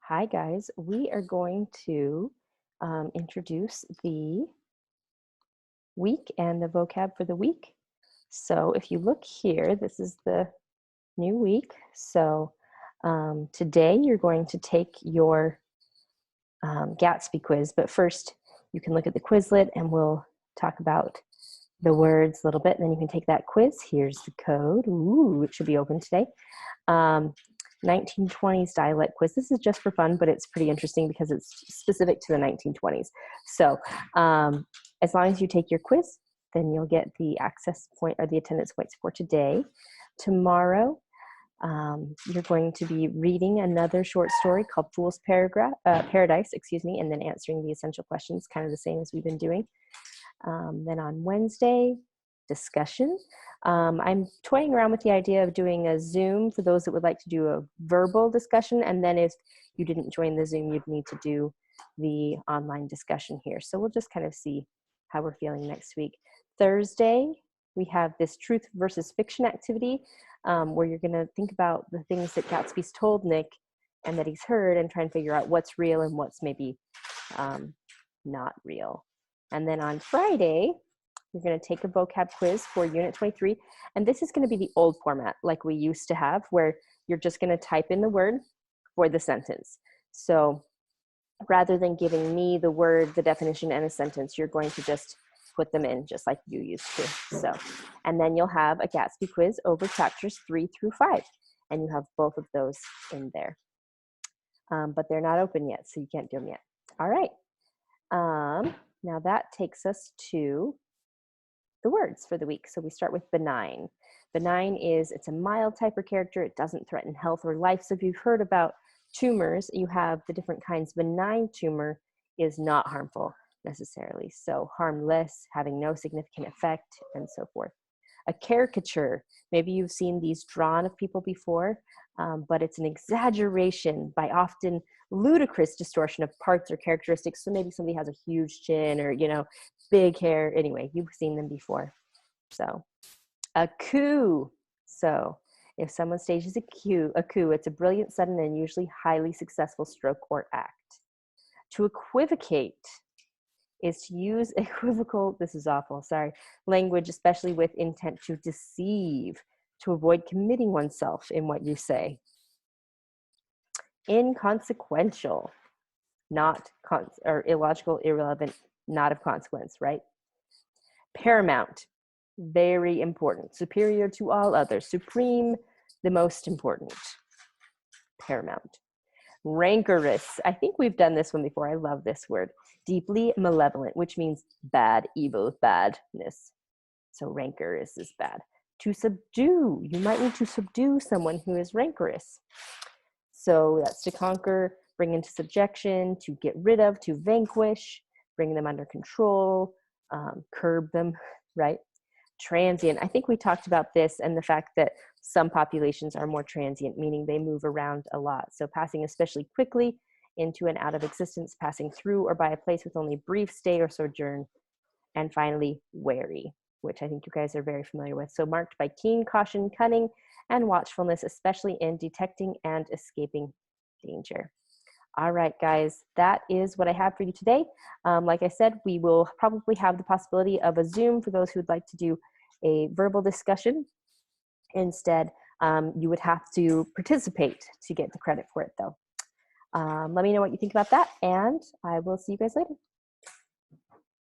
Hi guys, we are going to introduce the week and the vocab for the week. So if you look here, this is the new week. So today you're going to take your Gatsby quiz, but first you can look at the Quizlet and we'll talk about the words a little bit, and then you can take that quiz. Here's the code. Ooh, it should be open today. 1920s dialect quiz. This is just for fun, but it's pretty interesting because it's specific to the 1920s. So as long as you take your quiz, then you'll get the access point or the attendance points for today. Tomorrow, you're going to be reading another short story called Fool's Paradise, and then answering the essential questions, kind of the same as we've been doing. Then on Wednesday, discussion. I'm toying around with the idea of doing a Zoom for those that would like to do a verbal discussion, and then if you didn't join the Zoom, you'd need to do the online discussion here. So we'll just kind of see how we're feeling next week. Thursday, we have this truth versus fiction activity where you're going to think about the things that Gatsby's told Nick and that he's heard and try and figure out what's real and what's maybe not real. And then on Friday, we're going to take a vocab quiz for Unit 23. And this is going to be the old format like we used to have, where you're just going to type in the word for the sentence. So rather than giving me the word, the definition, and a sentence, you're going to just put them in just like you used to. So, and then you'll have a Gatsby quiz over chapters 3 through 5. And you have both of those in there. But they're not open yet, so you can't do them yet. All right. Now that takes us to the words for the week. So we start with benign. Benign is, it's a mild type of character. It doesn't threaten health or life. So if you've heard about tumors, you have the different kinds. Benign tumor is not harmful necessarily. So harmless, having no significant effect, and so forth. A caricature, maybe you've seen these drawn of people before, but it's an exaggeration by often ludicrous distortion of parts or characteristics. So maybe somebody has a huge chin or, big hair. Anyway, you've seen them before. So a coup. So if someone stages a coup, it's a brilliant, sudden, and usually highly successful stroke or act. To equivocate is to use equivocal, this is awful, sorry, language, especially with intent to deceive, to avoid committing oneself in what you say. Inconsequential, not or illogical, irrelevant, not of consequence, right? Paramount, very important, superior to all others, supreme, the most important. Paramount. Rancorous, I think we've done this one before. I love this word. Deeply malevolent, which means bad, evil, badness. So rancorous is bad. To subdue, you might need to subdue someone who is rancorous. So that's to conquer, bring into subjection, to get rid of, to vanquish, bring them under control, curb them, right? Transient, I think we talked about this and the fact that some populations are more transient, meaning they move around a lot. So passing especially quickly into and out of existence, passing through or by a place with only brief stay or sojourn. And finally, wary, which I think you guys are very familiar with. So marked by keen caution, cunning, and watchfulness, especially in detecting and escaping danger. All right, guys, that is what I have for you today. Like I said, we will probably have the possibility of a Zoom for those who would like to do a verbal discussion. Instead, you would have to participate to get the credit for it, though. Let me know what you think about that, and I will see you guys later.